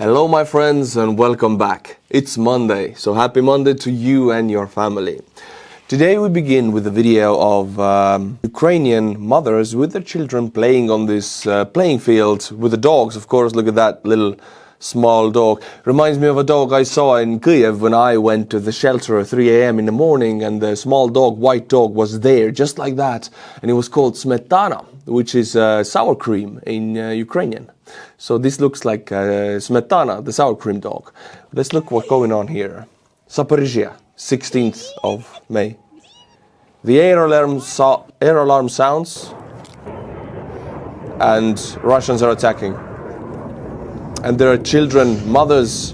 Hello my friends and welcome back. It's Monday, so happy Monday to you and your family. Today we begin with a video of Ukrainian mothers with their children playing on this playing field with the dogs. Of course, look at that little small dog. Reminds me of a dog I saw in Kyiv when I went to the shelter at 3 a.m. in the morning, and the small dog, white dog, was there just like that, and it was called Smetana, which is sour cream in Ukrainian. So this looks like Smetana, the sour cream dog. Let's look what's going on here. Zaporizhia, 16th of May. The air alarm sounds and Russians are attacking. And there are children, mothers,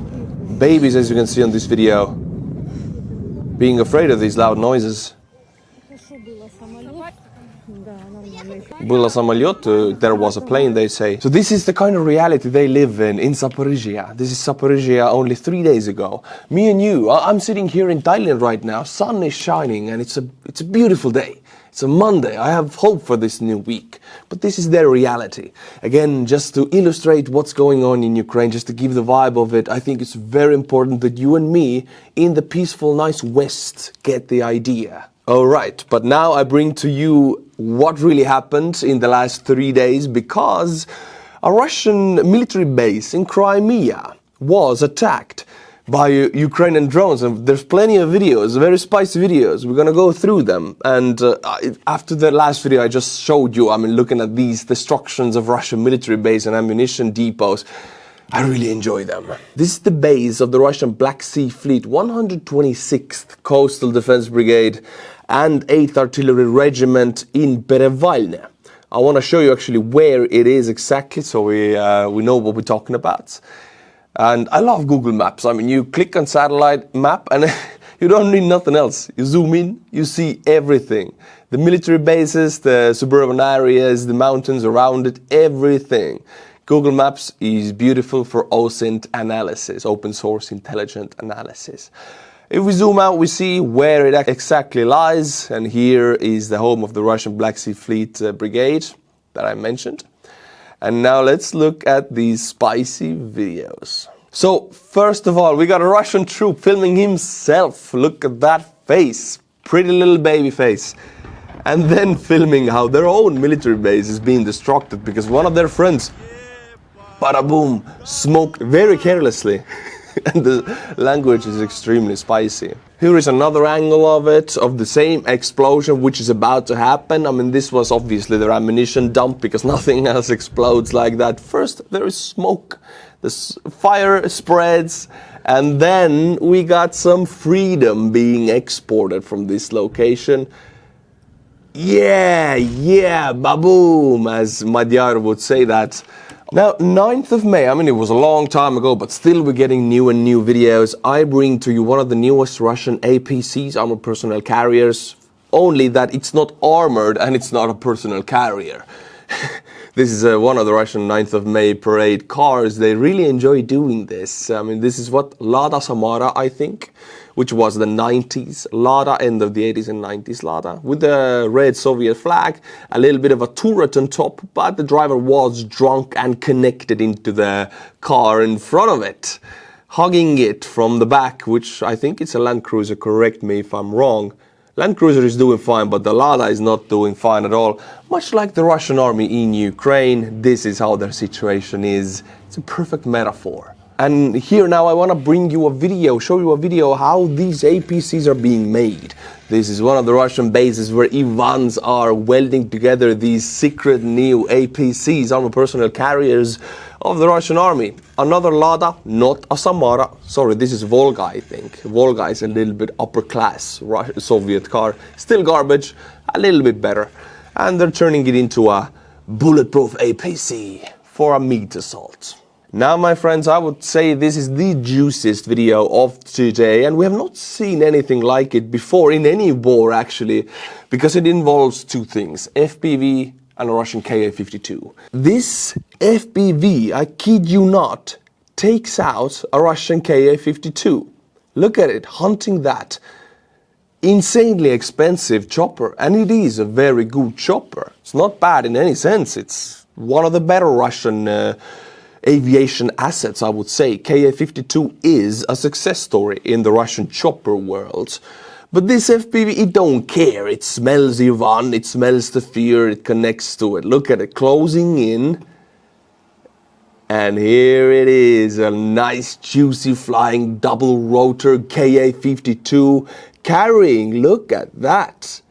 babies, as you can see on this video, being afraid of these loud noises. Было самолет, there was a plane, they say. So this is the kind of reality they live in Zaporizhia. This is Zaporizhia only 3 days ago. Me and you, I'm sitting here in Thailand right now. Sun is shining and it's a beautiful day. It's a Monday. I have hope for this new week. But this is their reality. Again, just to illustrate what's going on in Ukraine, just to give the vibe of it, I think it's very important that you and me in the peaceful, nice West get the idea. Alright, but now I bring to you what really happened in the last 3 days, because a Russian military base in Crimea was attacked by Ukrainian drones, and there's plenty of videos, very spicy videos. We're gonna go through them, and after the last video I just showed you, looking at these destructions of Russian military base and ammunition depots, I really enjoy them. This is the base of the Russian Black Sea Fleet 126th Coastal Defense Brigade and 8th Artillery Regiment in Perevalne. I want to show you actually where it is exactly, so we know what we're talking about. And I love Google Maps. You click on satellite map and you don't need nothing else. You zoom in, you see everything. The military bases, the suburban areas, the mountains around it, everything. Google Maps is beautiful for OSINT analysis, open source intelligent analysis. If we zoom out, we see where it exactly lies, and here is the home of the Russian Black Sea Fleet Brigade that I mentioned. And now let's look at these spicy videos. So, first of all, we got a Russian troop filming himself. Look at that face, pretty little baby face. And then filming how their own military base is being destructed because one of their friends, bada boom, smoked very carelessly. And the language is extremely spicy. Here is another angle of it, of the same explosion which is about to happen. This was obviously their ammunition dump because nothing else explodes like that. First there is smoke, the fire spreads, and then we got some freedom being exported from this location. Yeah, baboom, as Magyar would say that. Now, 9th of May, it was a long time ago, but still we're getting new and new videos. I bring to you one of the newest Russian APCs, armored personnel carriers, only that it's not armored and it's not a personnel carrier. This is one of the Russian 9th of May parade cars. They really enjoy doing this. This is what Lada Samara, I think, which was the 90s Lada, end of the 80s and 90s Lada, with the red Soviet flag, a little bit of a turret on top, but the driver was drunk and connected into the car in front of it, hugging it from the back, which I think it's a Land Cruiser, correct me if I'm wrong. Land Cruiser is doing fine, but the Lada is not doing fine at all. Much like the Russian army in Ukraine, this is how their situation is. It's a perfect metaphor. And here now I want to bring you a video, show you a video how these APCs are being made. This is one of the Russian bases where Ivans are welding together these secret new APCs, armored personnel carriers of the Russian army. Another Lada, not a Samara. Sorry, this is Volga, I think. Volga is a little bit upper class Soviet car. Still garbage, a little bit better. And they're turning it into a bulletproof APC for a meat assault. Now, my friends, I would say this is the juiciest video of today, and we have not seen anything like it before in any war, actually, because it involves two things, FPV and a Russian Ka-52. This FPV, I kid you not, takes out a Russian Ka-52. Look at it, hunting that insanely expensive chopper, and it is a very good chopper. It's not bad in any sense, it's one of the better Russian aviation assets, I would say. Ka-52 is a success story in the Russian chopper world. But this FPV, it don't care. It smells Ivan, it smells the fear, it connects to it. Look at it, closing in. And here it is, a nice, juicy, flying double rotor Ka-52 carrying, look at that,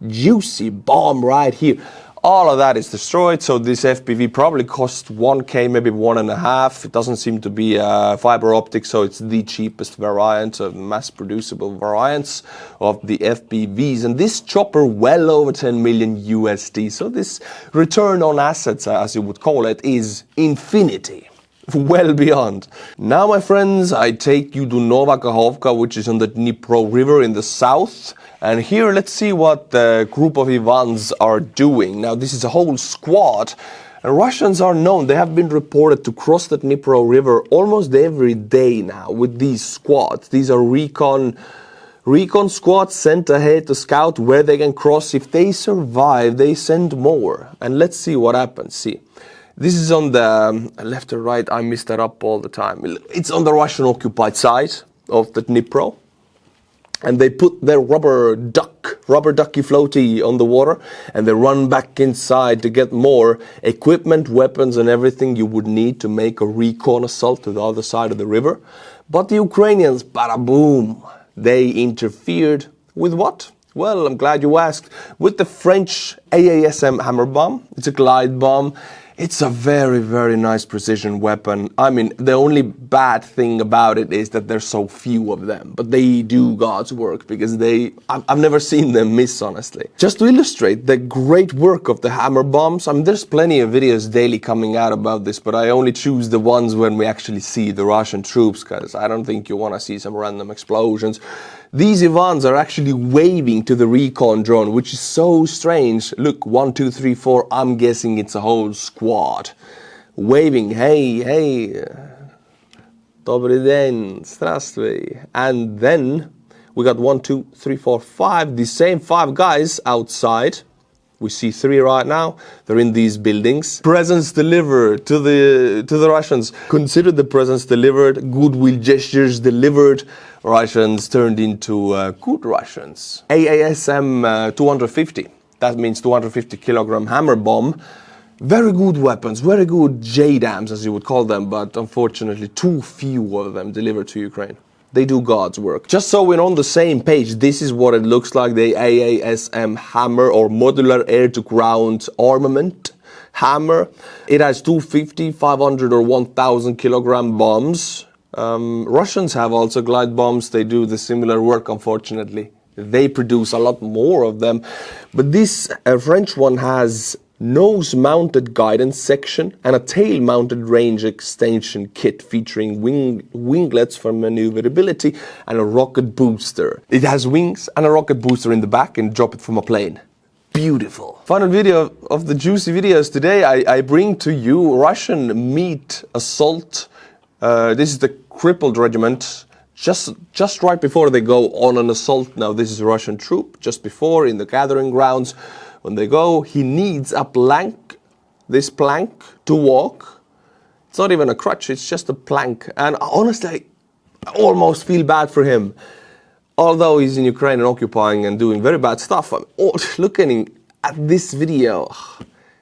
juicy bomb right here. All of that is destroyed, so this FPV probably cost 1K, maybe 1.5. It doesn't seem to be fiber optic, so it's the cheapest variant of mass-producible variants of the FPVs. And this chopper, well over 10 million USD. So this return on assets, as you would call it, is infinity. Well beyond. Now, my friends, I take you to Nova Kakhovka, which is on the Dnipro River in the south. And here, let's see what the group of Ivans are doing. Now, this is a whole squad. And Russians are known, they have been reported to cross the Dnipro River almost every day now with these squads. These are recon squads sent ahead to scout where they can cross. If they survive, they send more. And let's see what happens. See. This is on the left or right, I mix that up all the time. It's on the Russian occupied side of the Dnipro. And they put their rubber ducky floaty on the water, and they run back inside to get more equipment, weapons, and everything you would need to make a recon assault to the other side of the river. But the Ukrainians, bada boom, they interfered with what? Well, I'm glad you asked. With the French AASM hammer bomb. It's a glide bomb. It's a very, very nice precision weapon. I mean, the only bad thing about it is that there's so few of them. But they do God's work because I've never seen them miss, honestly. Just to illustrate the great work of the hammer bombs, I mean, there's plenty of videos daily coming out about this, but I only choose the ones when we actually see the Russian troops, because I don't think you want to see some random explosions. These Ivans are actually waving to the recon drone, which is so strange. Look, 1, 2, 3, 4, I'm guessing it's a whole squad. Waving, hey, Добрый день, здравствуй. And then we got 1, 2, 3, 4, 5, the same 5 guys outside. We see 3 right now. They're in these buildings. Presents delivered to the Russians. Consider the presents delivered, goodwill gestures delivered. Russians turned into good Russians. AASM 250. That means 250 kilogram hammer bomb. Very good weapons, very good JDAMs, as you would call them, but unfortunately too few of them delivered to Ukraine. They do God's work. Just so we're on the same page, this is what it looks like, the AASM hammer, or modular air-to-ground armament hammer. It has 250, 500 or 1,000 kilogram bombs. Russians have also glide bombs. They do the similar work, unfortunately. They produce a lot more of them. But this French one has nose-mounted guidance section and a tail-mounted range extension kit featuring winglets for maneuverability and a rocket booster. It has wings and a rocket booster in the back and drop it from a plane. Beautiful. Final video of the juicy videos today. I bring to you Russian meat assault. This is the crippled regiment. Just right before they go on an assault. Now this is a Russian troop. Just before, in the gathering grounds, when they go, he needs a plank, this plank, to walk. It's not even a crutch, it's just a plank. And honestly, I almost feel bad for him. Although he's in Ukraine and occupying and doing very bad stuff, I'm looking at this video.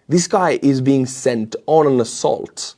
This guy is being sent on an assault,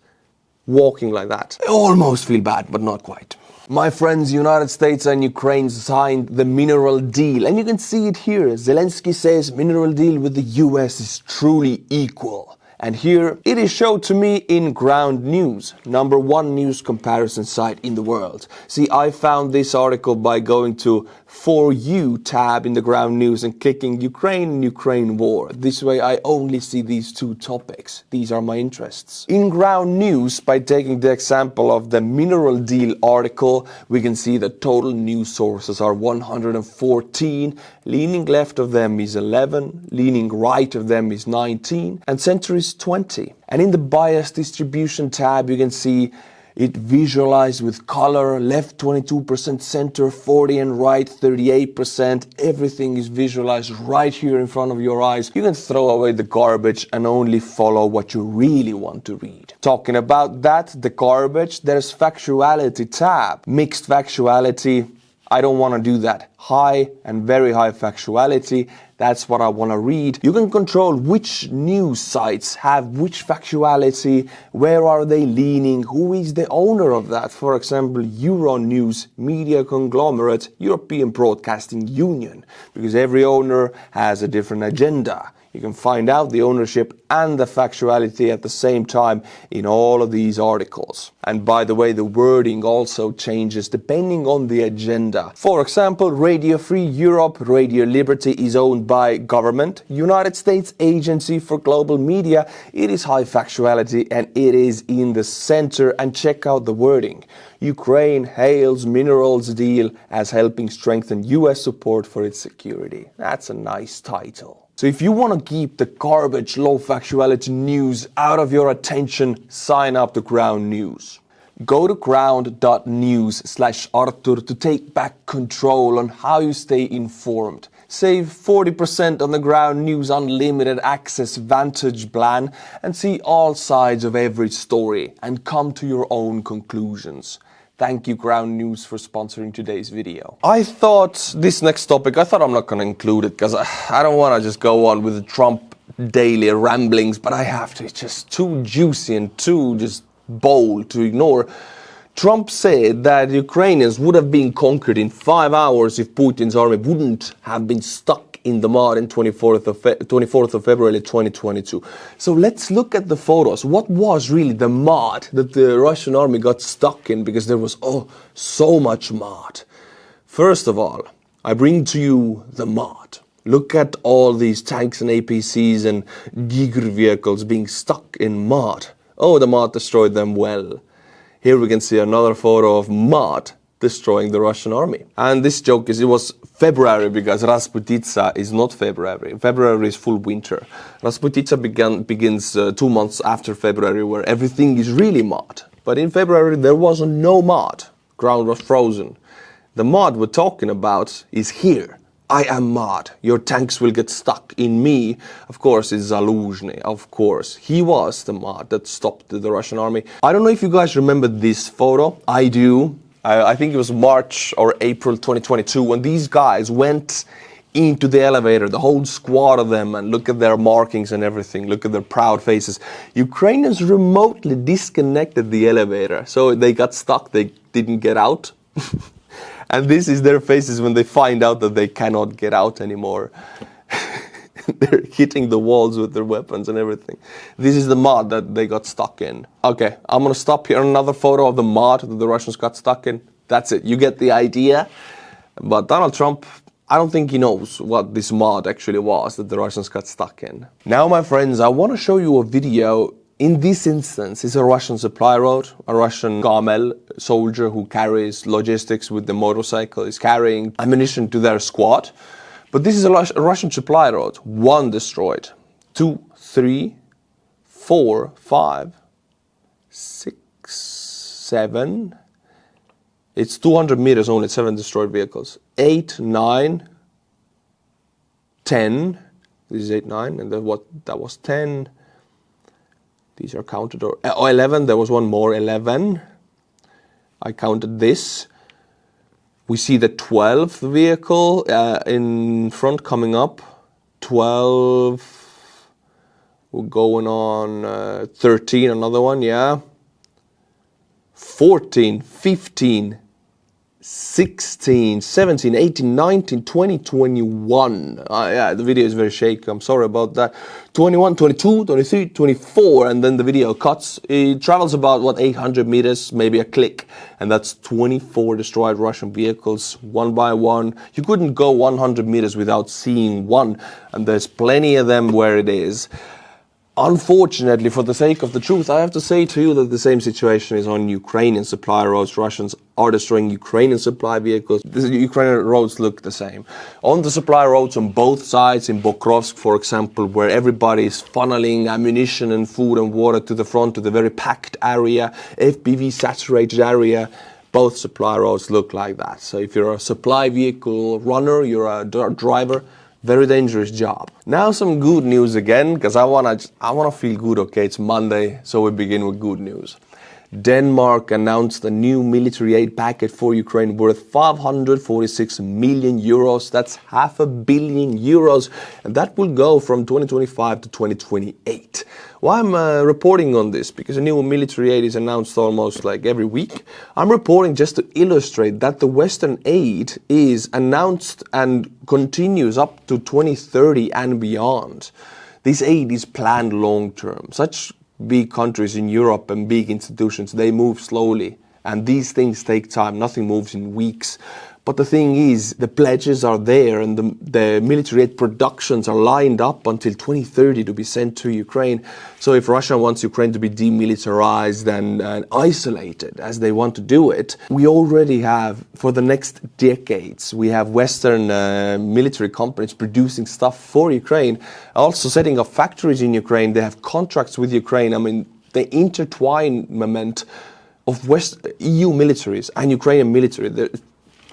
walking like that. I almost feel bad, but not quite. My friends, United States and Ukraine signed the mineral deal. And you can see it here. Zelensky says mineral deal with the US is truly equal. And here it is shown to me in Ground News, #1 news comparison site in the world. See, I found this article by going to For You tab in the Ground News and clicking Ukraine war. This way I only see these 2 topics. These are my interests. In Ground News, by taking the example of the mineral deal article, we can see that total news sources are 114. Leaning left of them is 11, leaning right of them is 19, and center is 20. And in the bias distribution tab, you can see It visualized with color, left 22%, center 40 and right 38%. Everything is visualized right here in front of your eyes. You can throw away the garbage and only follow what you really want to read. Talking about that, the garbage, there's factuality tab. Mixed factuality, I don't want to do that. High and very high factuality, that's what I want to read. You can control which news sites have which factuality, where are they leaning, who is the owner of that. For example, Euronews media conglomerate, European Broadcasting Union, because every owner has a different agenda. You can find out the ownership and the factuality at the same time in all of these articles. And by the way, the wording also changes depending on the agenda. For example, Radio Free Europe, Radio Liberty is owned by government, United States Agency for Global Media. It is high factuality and it is in the center. And check out the wording. Ukraine hails minerals deal as helping strengthen US support for its security. That's a nice title. So if you want to keep the garbage, low factuality news out of your attention, sign up to Ground News. Go to ground.news/Artur to take back control on how you stay informed. Save 40% on the Ground News Unlimited Access Vantage plan and see all sides of every story and come to your own conclusions. Thank you, Ground News, for sponsoring today's video. I thought this next topic, I'm not going to include it because I don't want to just go on with the Trump daily ramblings, but I have to. It's just too juicy and too just bold to ignore. Trump said that Ukrainians would have been conquered in 5 hours if Putin's army wouldn't have been stuck in the mud on 24th of February 2022. So let's look at the photos. What was really the mud that the Russian army got stuck in? Because there was so much mud. First of all, I bring to you the mud. Look at all these tanks and APCs and Giger vehicles being stuck in mud. Oh, the mud destroyed them well. Here we can see another photo of mud destroying the Russian army. And this joke is, it was February because Rasputitsa is not February. February is full winter. Rasputitsa begins 2 months after February, where everything is really mud. But in February there was no mud. Ground was frozen. The mud we're talking about is here. I am mud. Your tanks will get stuck in me. Of course, it's Zaluzhny. Of course. He was the mud that stopped the Russian army. I don't know if you guys remember this photo. I do. I think it was March or April 2022 when these guys went into the elevator, the whole squad of them, and look at their markings and everything. Look at their proud faces. Ukrainians remotely disconnected the elevator. So they got stuck. They didn't get out. And this is their faces when they find out that they cannot get out anymore. They're hitting the walls with their weapons and everything. This is the mud that they got stuck in. Okay, I'm going to stop here. Another photo of the mud that the Russians got stuck in. That's it. You get the idea. But Donald Trump, I don't think he knows what this mud actually was that the Russians got stuck in. Now, my friends, I want to show you a video. In this instance, it's a Russian supply road. A Russian Gamel soldier who carries logistics with the motorcycle is carrying ammunition to their squad. But this is a Russian supply road. 1 destroyed. 2, 3, 4, 5, 6, 7. It's 200 meters only, 7 destroyed vehicles. 8, 9, 10. This is 8, 9, and that was 10. These are counted, or 11. There was one more, 11. I counted this. We see the 12th vehicle in front coming up. 12. We're going on 13, another one, yeah. 14, 15, 16, 17, 18, 19, 20, 21. Yeah, the video is very shaky. I'm sorry about that. 21, 22, 23, 24, and then the video cuts. It travels about, 800 meters, maybe a click. And that's 24 destroyed Russian vehicles, one by one. You couldn't go 100 meters without seeing one. And there's plenty of them where it is. Unfortunately, for the sake of the truth, I have to say to you that the same situation is on Ukrainian supply roads. Russians are destroying Ukrainian supply vehicles. The Ukrainian roads look the same. On the supply roads on both sides, in Pokrovsk, for example, where everybody is funneling ammunition and food and water to the front, to the very packed area, FPV saturated area, both supply roads look like that. So if you're a supply vehicle runner, you're a driver, very dangerous job. Now some good news again, because I wanna feel good. Okay, it's Monday, so we begin with good news. Denmark announced a new military aid package for Ukraine worth 546 million euros. That's €500 million, and that will go from 2025 to 2028. Why I'm reporting on this? Because a new military aid is announced almost like every week. I'm reporting just to illustrate that the Western aid is announced and continues up to 2030 and beyond. This aid is planned long term. Such big countries in Europe and big institutions, they move slowly, and these things take time. Nothing moves in weeks. But the thing is, the pledges are there, and the military aid productions are lined up until 2030 to be sent to Ukraine. So if Russia wants Ukraine to be demilitarized and isolated, as they want to do it, we already have, for the next decades, we have Western military companies producing stuff for Ukraine, also setting up factories in Ukraine. They have contracts with Ukraine. I mean, the intertwinement of EU militaries and Ukrainian military,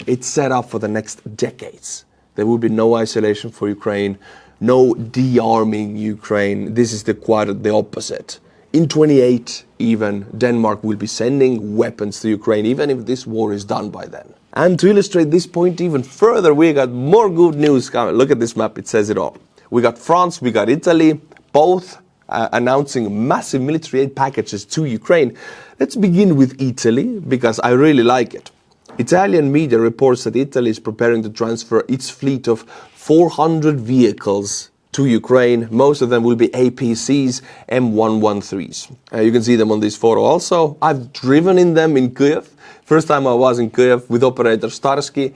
it's set up for the next decades. There will be no isolation for Ukraine, no de-arming Ukraine. This is quite the opposite. In 28, even, Denmark will be sending weapons to Ukraine, even if this war is done by then. And to illustrate this point even further, we got more good news coming. Look at this map, it says it all. We got France, we got Italy, both announcing massive military aid packages to Ukraine. Let's begin with Italy, because I really like it. Italian media reports that Italy is preparing to transfer its fleet of 400 vehicles to Ukraine. Most of them will be APCs, M113s. You can see them on this photo also. I've driven in them in Kyiv. First time I was in Kyiv with operator Starsky.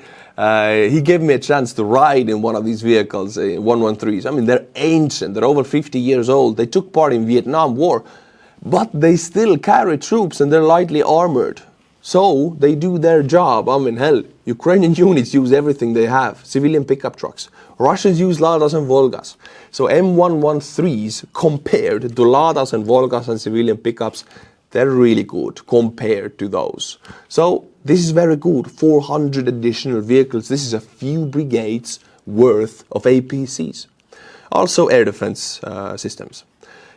He gave me a chance to ride in one of these vehicles, 113s. I mean, they're ancient. They're over 50 years old. They took part in Vietnam War, but they still carry troops and they're lightly armored. So they do their job. I mean, hell, Ukrainian units use everything they have. Civilian pickup trucks. Russians use Ladas and Volgas. So M113s compared to Ladas and Volgas and civilian pickups, they're really good compared to those. So this is very good. 400 additional vehicles. This is a few brigades worth of APCs. Also air defense systems.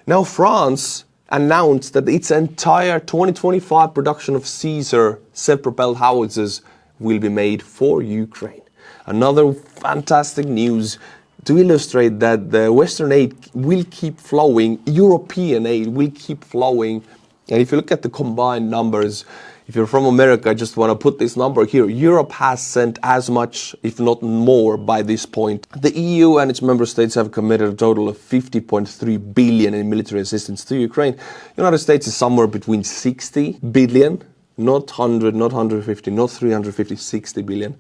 Now France announced that its entire 2025 production of Caesar self-propelled howitzers will be made for Ukraine. Another fantastic news to illustrate that the Western aid will keep flowing, European aid will keep flowing. And if you look at the combined numbers, if you're from America, I just want to put this number here. Europe has sent as much, if not more, by this point. The EU and its member states have committed a total of 50.3 billion in military assistance to Ukraine. The United States is somewhere between 60 billion, not 100, not 150, not 350, 60 billion.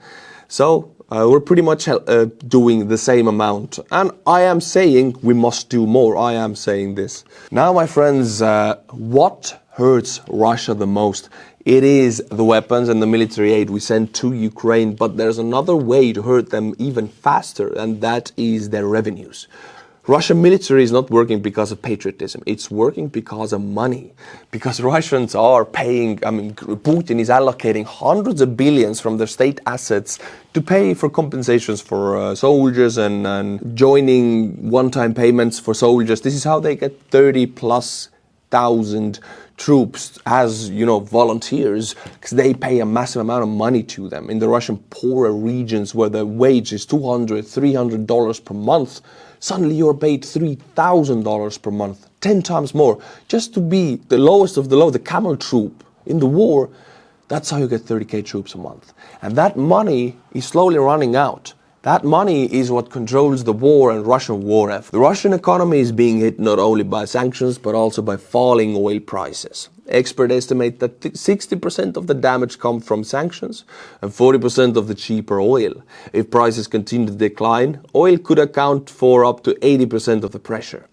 So we're pretty much doing the same amount. And I am saying we must do more. I am saying this. Now, my friends, what hurts Russia the most? It is the weapons and the military aid we send to Ukraine, but there's another way to hurt them even faster, and that is their revenues. Russian military is not working because of patriotism. It's working because of money. Because Russians are paying, Putin is allocating hundreds of billions from their state assets to pay for compensations for soldiers and joining one-time payments for soldiers. This is how they get 30,000+ troops as, volunteers, because they pay a massive amount of money to them. In the Russian poorer regions where the wage is $200, $300 per month, suddenly you're paid $3,000 per month, 10 times more, just to be the lowest of the low, the camel troop in the war. That's how you get 30k troops a month. And that money is slowly running out. That money is what controls the war and Russian war effort. The Russian economy is being hit not only by sanctions, but also by falling oil prices. Experts estimate that 60% of the damage comes from sanctions and 40% of the cheaper oil. If prices continue to decline, oil could account for up to 80% of the pressure.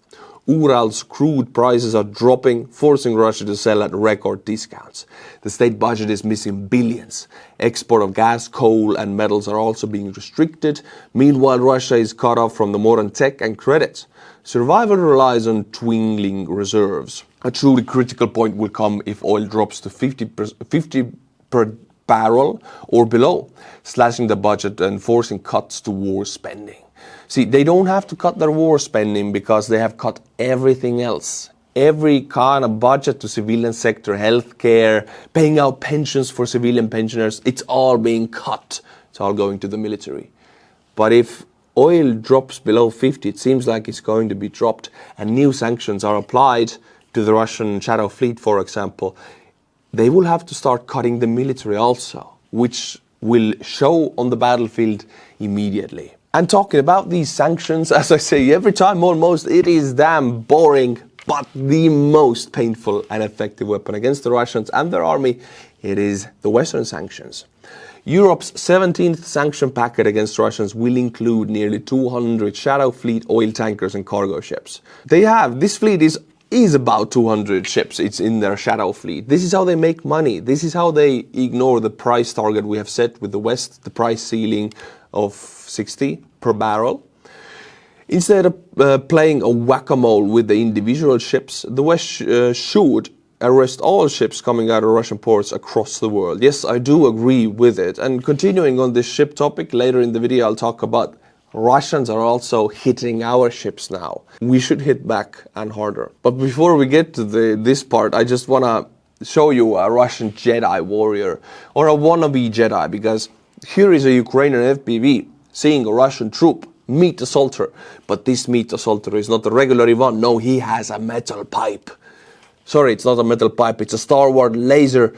Ural's crude prices are dropping, forcing Russia to sell at record discounts. The state budget is missing billions. Export of gas, coal and metals are also being restricted. Meanwhile, Russia is cut off from the modern tech and credit. Survival relies on dwindling reserves. A truly critical point will come if oil drops to 50 per barrel or below, slashing the budget and forcing cuts to war spending. See, they don't have to cut their war spending because they have cut everything else. Every kind of budget to civilian sector, healthcare, paying out pensions for civilian pensioners, it's all being cut. It's all going to the military. But if oil drops below 50, it seems like it's going to be dropped, and new sanctions are applied to the Russian shadow fleet, for example, they will have to start cutting the military also, which will show on the battlefield immediately. And talking about these sanctions, as I say every time almost, it is damn boring, but the most painful and effective weapon against the Russians and their army, it is the Western sanctions. Europe's 17th sanction packet against Russians will include nearly 200 shadow fleet oil tankers and cargo ships. This fleet is about 200 ships. It's in their shadow fleet. This is how they make money. This is how they ignore the price target we have set with the West, the price ceiling of 60 per barrel. Instead of playing a whack-a-mole with the individual ships, the West should arrest all ships coming out of Russian ports across the world. Yes, I do agree with it. And continuing on this ship topic, later in the video I'll talk about Russians are also hitting our ships now. We should hit back and harder. But before we get to this part, I just want to show you a Russian Jedi warrior, or a wannabe Jedi, because here is a Ukrainian FPV seeing a Russian troop meet assaulter. But this meat assaulter is not a regular one. No, he has a metal pipe. Sorry, it's not a metal pipe. It's a Star Wars laser.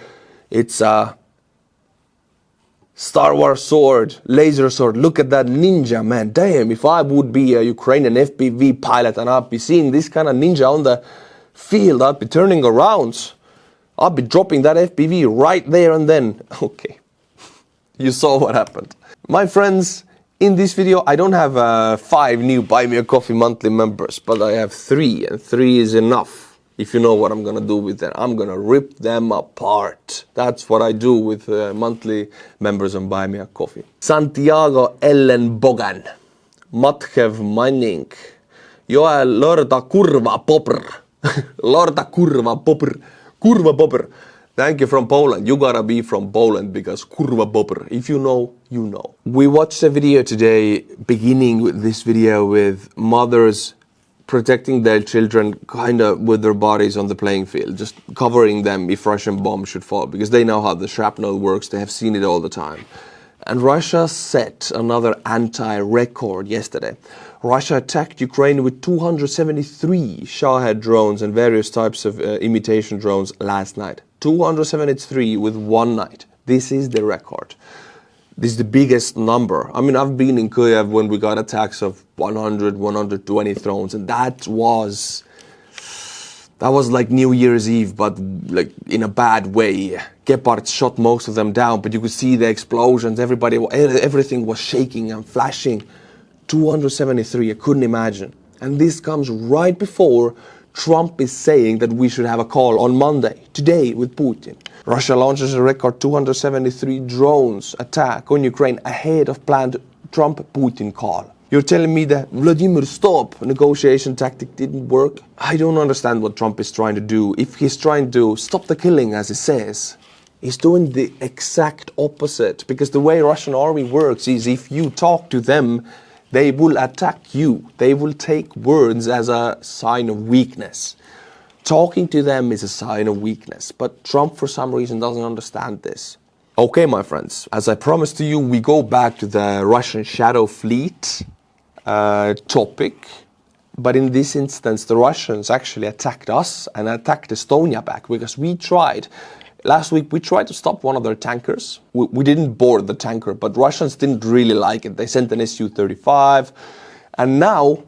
It's a Star Wars sword, laser sword. Look at that ninja, man. Damn, if I would be a Ukrainian FPV pilot and I'd be seeing this kind of ninja on the field, I'd be turning around. I'd be dropping that FPV right there and then. Okay, you saw what happened. My friends, in this video, I don't have 5 new Buy Me a Coffee monthly members, but I have 3, and 3 is enough. If you know what I'm gonna do with them, I'm gonna rip them apart. That's what I do with monthly members on Buy Me a Coffee. Santiago Ellen Bogan, Matkev Manning, Joel Lorda Kurva Popper, Lorda Kurva Popper, Kurva Popper. Thank you from Poland. You gotta be from Poland because kurwa bopper. If you know, you know. We watched a video today, beginning with this video with mothers protecting their children kind of with their bodies on the playing field, just covering them if Russian bombs should fall, because they know how the shrapnel works. They have seen it all the time. And Russia set another anti-record yesterday. Russia attacked Ukraine with 273 Shahed drones and various types of imitation drones last night. 273 with one night. This is the record. This is the biggest number. I mean, I've been in Kyiv when we got attacks of 100, 120 drones, and that was like New Year's Eve, but like in a bad way. Gepards shot most of them down, but you could see the explosions. Everything was shaking and flashing. 273, I couldn't imagine. And this comes right before Trump is saying that we should have a call on Monday, today, with Putin. Russia launches a record 273 drones attack on Ukraine ahead of planned Trump-Putin call. You're telling me that Vladimir stop negotiation tactic didn't work? I don't understand what Trump is trying to do. If he's trying to stop the killing, as he says, he's doing the exact opposite. Because the way Russian army works is if you talk to them, they will attack you. They will take words as a sign of weakness. Talking to them is a sign of weakness. But Trump, for some reason, doesn't understand this. Okay, my friends, as I promised to you, we go back to the Russian shadow fleet topic. But in this instance, the Russians actually attacked us and attacked Estonia back, because we tried. Last week, we tried to stop one of their tankers. We didn't board the tanker, but Russians didn't really like it. They sent an Su-35. And now,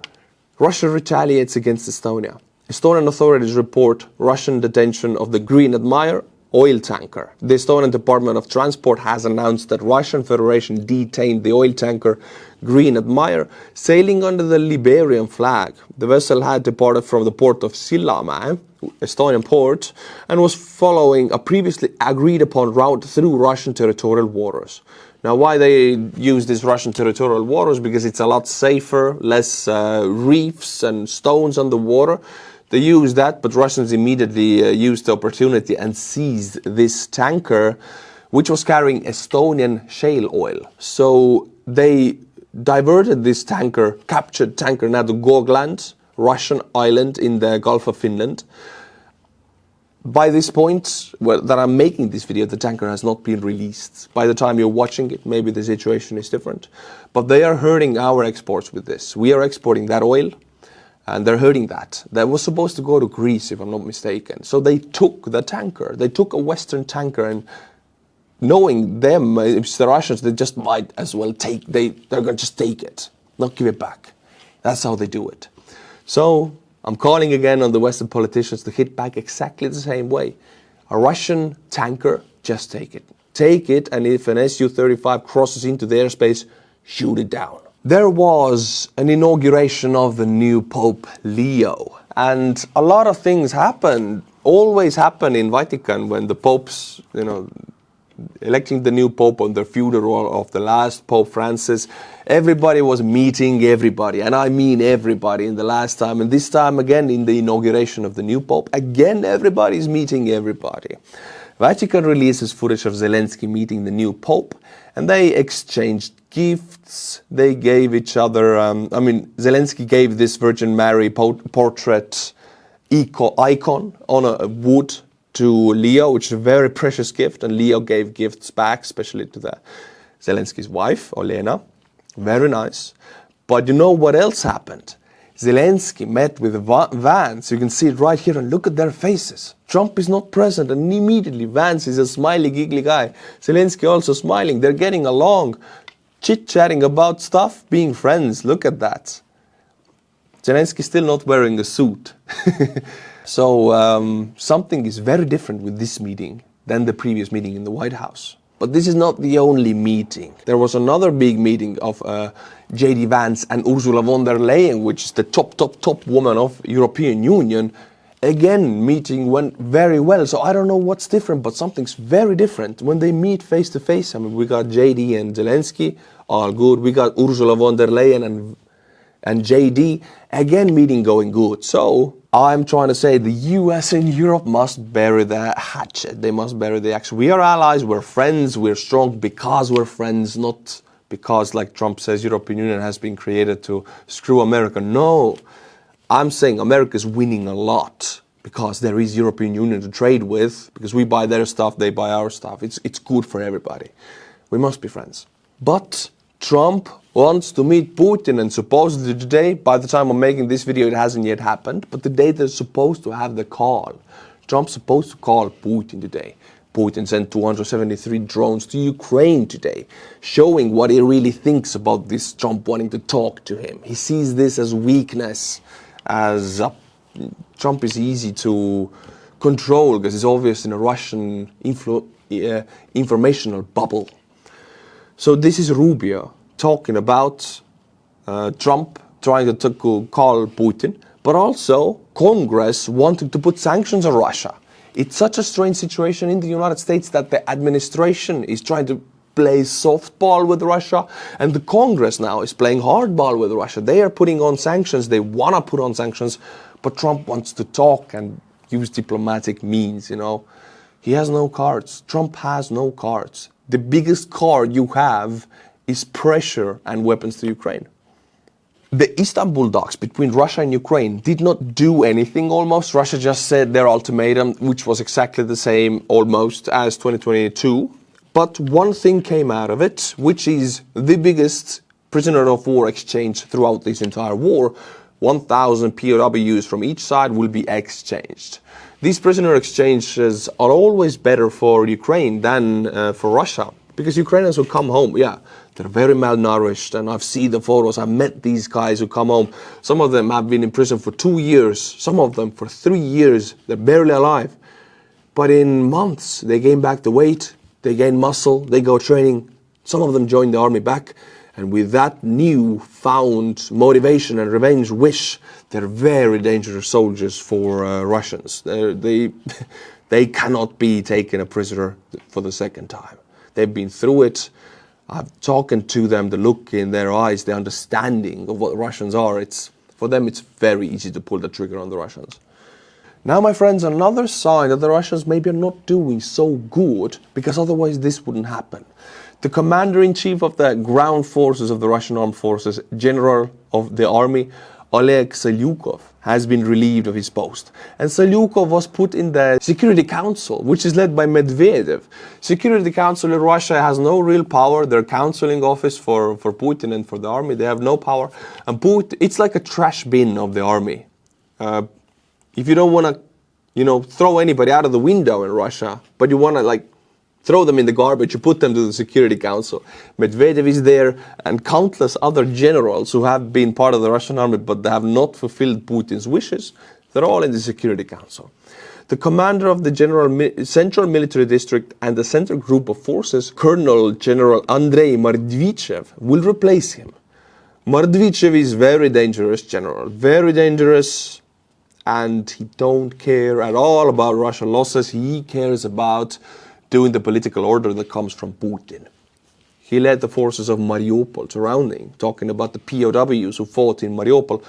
Russia retaliates against Estonia. Estonian authorities report Russian detention of the Green Admirer, oil tanker. The Estonian Department of Transport has announced that Russian Federation detained the oil tanker Green Admire, sailing under the Liberian flag. The vessel had departed from the port of Sillamäe, Estonian port, and was following a previously agreed upon route through Russian territorial waters. Now, why they use this Russian territorial waters? Because it's a lot safer, less reefs and stones on the water. They use that, but Russians immediately used the opportunity and seized this tanker, which was carrying Estonian shale oil. So they diverted this tanker, captured tanker, now to Gotland, Russian island in the Gulf of Finland. By this point that I'm making this video, the tanker has not been released. By the time you're watching it, maybe the situation is different. But they are hurting our exports with this. We are exporting that oil, and they're hurting that. That was supposed to go to Greece, if I'm not mistaken. So they took the tanker. They took a Western tanker, and knowing them, it's the Russians, they just might as well they're going to just take it, not give it back. That's how they do it. So I'm calling again on the Western politicians to hit back exactly the same way. A Russian tanker, just take it. Take it, and if an Su-35 crosses into the airspace, shoot it down. There was an inauguration of the new Pope Leo, and a lot of things always happen in Vatican when the popes, electing the new pope on the funeral of the last Pope Francis. Everybody was meeting everybody, and I mean everybody in the last time, and this time again in the inauguration of the new pope, again everybody's meeting everybody. Vatican releases footage of Zelensky meeting the new pope, and they exchanged gifts. They gave each other, Zelensky gave this Virgin Mary portrait icon on a wood to Leo, which is a very precious gift, and Leo gave gifts back, especially to Zelensky's wife, Olena. Very nice. But you know what else happened? Zelensky met with Vance. You can see it right here, and look at their faces. Trump is not present, and immediately Vance is a smiley, giggly guy. Zelensky also smiling. They're getting along, chit-chatting about stuff, being friends. Look at that. Zelensky still not wearing a suit. So something is very different with this meeting than the previous meeting in the White House. But this is not the only meeting. There was another big meeting of J.D. Vance and Ursula von der Leyen, which is the top woman of European Union. Again, meeting went very well. So I don't know what's different, but something's very different. When they meet face to face, we got J.D. and Zelensky, all good. We got Ursula von der Leyen and J.D. again, meeting going good. So I'm trying to say the US and Europe must bury the hatchet. They must bury the axe. We are allies, we're friends, we're strong because we're friends, not because, like Trump says, European Union has been created to screw America. No, I'm saying America is winning a lot because there is European Union to trade with, because we buy their stuff, they buy our stuff. It's good for everybody. We must be friends. But Trump wants to meet Putin, and supposedly today, by the time I'm making this video, it hasn't yet happened, but today they're supposed to have the call. Trump's supposed to call Putin today. Putin sent 273 drones to Ukraine today, showing what he really thinks about this Trump wanting to talk to him. He sees this as weakness, as Trump is easy to control because he's obviously in a Russian informational bubble. So this is Rubio talking about Trump trying to call Putin, but also Congress wanting to put sanctions on Russia. It's such a strange situation in the United States that the administration is trying to play softball with Russia, and the Congress now is playing hardball with Russia. They are putting on sanctions, they want to put on sanctions, but Trump wants to talk and use diplomatic means, He has no cards. Trump has no cards. The biggest card you have is pressure and weapons to Ukraine. The Istanbul talks between Russia and Ukraine did not do anything almost. Russia just said their ultimatum, which was exactly the same almost as 2022. But one thing came out of it, which is the biggest prisoner of war exchange throughout this entire war. 1,000 POWs from each side will be exchanged. These prisoner exchanges are always better for Ukraine than for Russia, because Ukrainians who come home, they're very malnourished, and I've seen the photos. I've met these guys who come home. Some of them have been in prison for 2 years, some of them for 3 years. They're barely alive. But in months, they gain back the weight, they gain muscle, they go training. Some of them join the army back. And with that new-found motivation and revenge wish, they're very dangerous soldiers for Russians. They cannot be taken a prisoner for the second time. They've been through it. I've talked to them, the look in their eyes, the understanding of what the Russians are. For them, it's very easy to pull the trigger on the Russians. Now, my friends, another sign that the Russians maybe are not doing so good, because otherwise this wouldn't happen. The commander-in-chief of the ground forces of the Russian armed forces, general of the army, Oleg Selyukov, has been relieved of his post. And Selyukov was put in the Security Council, which is led by Medvedev. Security Council in Russia has no real power. They're counseling office for Putin and for the army. They have no power. And it's like a trash bin of the army. If you don't want to, throw anybody out of the window in Russia, but you want to, throw them in the garbage, you put them to the Security Council. Medvedev is there, and countless other generals who have been part of the Russian army, but they have not fulfilled Putin's wishes. They're all in the Security Council. The commander of the Central Military District and the Central Group of Forces, Colonel General Andrei Mordvichev, will replace him. Mordvichev is very dangerous general, very dangerous, and he don't care at all about Russian losses. He cares about doing the political order that comes from Putin. He led the forces of Mariupol surrounding, talking about the POWs who fought in Mariupol.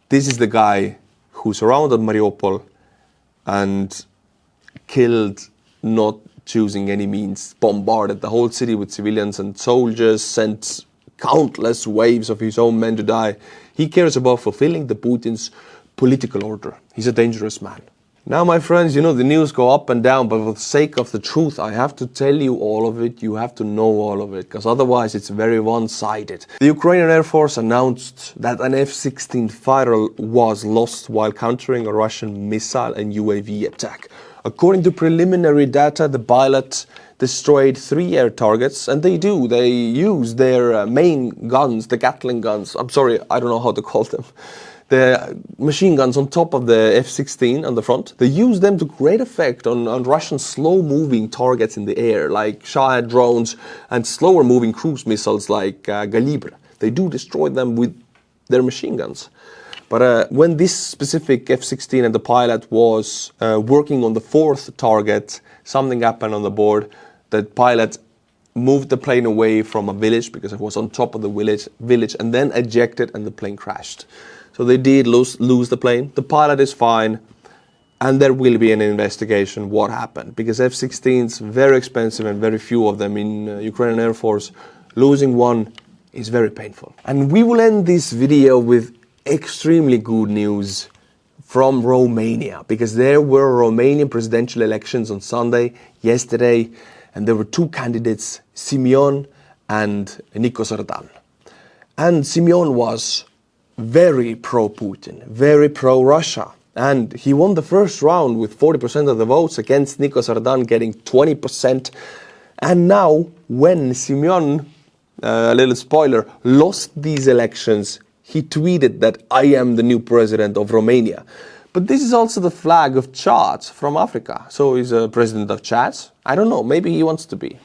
This is the guy who surrounded Mariupol and killed, not choosing any means, bombarded the whole city with civilians and soldiers, sent countless waves of his own men to die. He cares about fulfilling the Putin's political order. He's a dangerous man. Now, my friends, the news go up and down, but for the sake of the truth, I have to tell you all of it. You have to know all of it, because otherwise it's very one-sided. The Ukrainian Air Force announced that an F-16 fighter was lost while countering a Russian missile and UAV attack. According to preliminary data, the pilot destroyed 3 air targets, and they use their main guns, the Gatling guns. I'm sorry, I don't know how to call them. The machine guns on top of the F-16 on the front, they use them to great effect on Russian slow-moving targets in the air, like Shahed drones and slower-moving cruise missiles like Galibr. They do destroy them with their machine guns. But when this specific F-16 and the pilot was working on the 4th target, something happened on the board. The pilot moved the plane away from a village because it was on top of the village and then ejected, and the plane crashed. So they did lose the plane. The pilot is fine, and there will be an investigation what happened, because F-16s very expensive and very few of them in Ukrainian Air Force. Losing one is very painful. And we will end this video with extremely good news from Romania, because there were Romanian presidential elections on Sunday, yesterday, and there were 2 candidates, Simeon and Nico Sardan. And Simeon was very pro-Putin, very pro-Russia. And he won the first round with 40% of the votes against Nico Sardan getting 20%. And now, when Simeon, a little spoiler, lost these elections, he tweeted that I am the new president of Romania. But this is also the flag of Chad from Africa. So he's a president of Chad. I don't know, maybe he wants to be.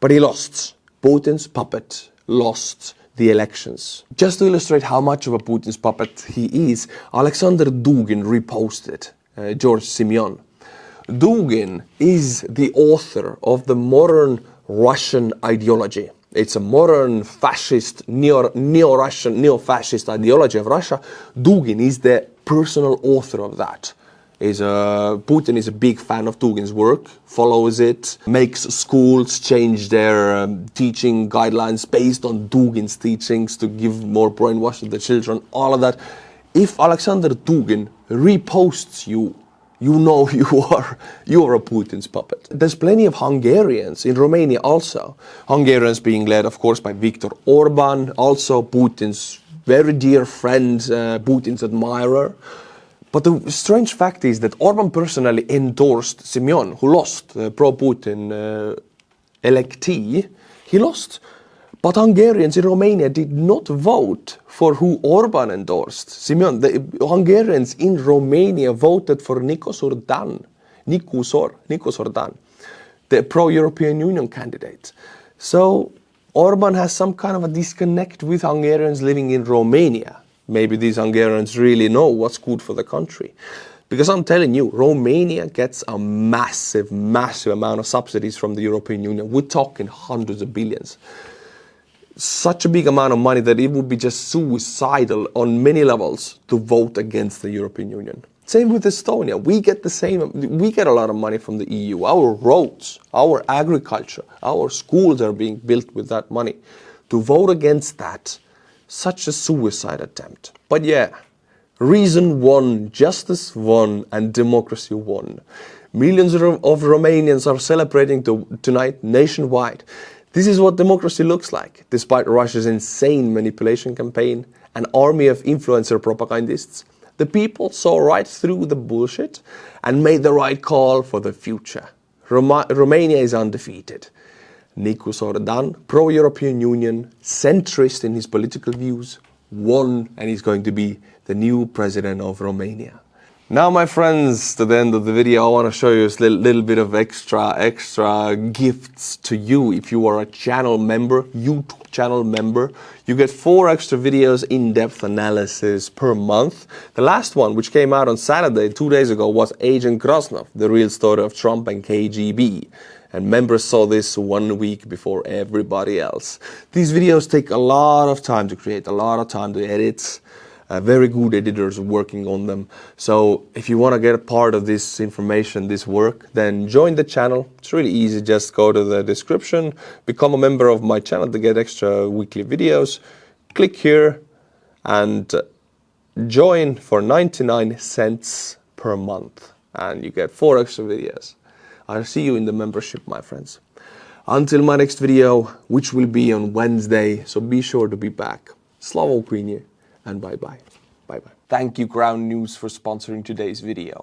But he lost. Putin's puppet lost the elections. Just to illustrate how much of a Putin's puppet he is, Alexander Dugin reposted George Simeon. Dugin is the author of the modern Russian ideology. It's a modern fascist, neo-Russian, neo-fascist ideology of Russia. Dugin is the personal author of that. Putin is a big fan of Dugin's work, follows it, makes schools change their teaching guidelines based on Dugin's teachings to give more brainwash to the children, all of that. If Alexander Dugin reposts you, you know you are a Putin's puppet. There's plenty of Hungarians in Romania also. Hungarians being led, of course, by Viktor Orban, also Putin's very dear friend, Putin's admirer. But the strange fact is that Orban personally endorsed Simeon, who lost, pro-Putin electee. He lost. But Hungarians in Romania did not vote for who Orban endorsed, Simeon. The Hungarians in Romania voted for Nico Sardan. Nicu Dan, the pro-European Union candidate. So Orban has some kind of a disconnect with Hungarians living in Romania. Maybe these Hungarians really know what's good for the country. Because I'm telling you, Romania gets a massive, massive amount of subsidies from the European Union. We're talking hundreds of billions. Such a big amount of money that it would be just suicidal on many levels to vote against the European Union. Same with Estonia. We get a lot of money from the EU. Our roads, our agriculture, our schools are being built with that money. To vote against that, such a suicide attempt. But yeah, reason won, justice won, and democracy won. Millions of Romanians are celebrating tonight nationwide. This is what democracy looks like, despite Russia's insane manipulation campaign, an army of influencer propagandists. The people saw right through the bullshit and made the right call for the future. Romania is undefeated. Nicu Dan, pro-European Union, centrist in his political views, won, and he's going to be the new president of Romania. Now, my friends, to the end of the video, I want to show you a little bit of extra gifts to you. If you are a channel member, YouTube channel member, you get 4 extra videos, in-depth analysis per month. The last one, which came out on Saturday, 2 days ago, was Agent Krasnov, the real story of Trump and KGB. And members saw this 1 week before everybody else. These videos take a lot of time to create, a lot of time to edit. Very good editors working on them. So if you want to get a part of this information, this work, then join the channel. It's really easy. Just go to the description, become a member of my channel to get extra weekly videos. Click here and join for 99 cents per month. And you get 4 extra videos. I'll see you in the membership, my friends. Until my next video, which will be on Wednesday, so be sure to be back. Slava Ukraini, and bye-bye. Bye-bye. Thank you, Ground News, for sponsoring today's video.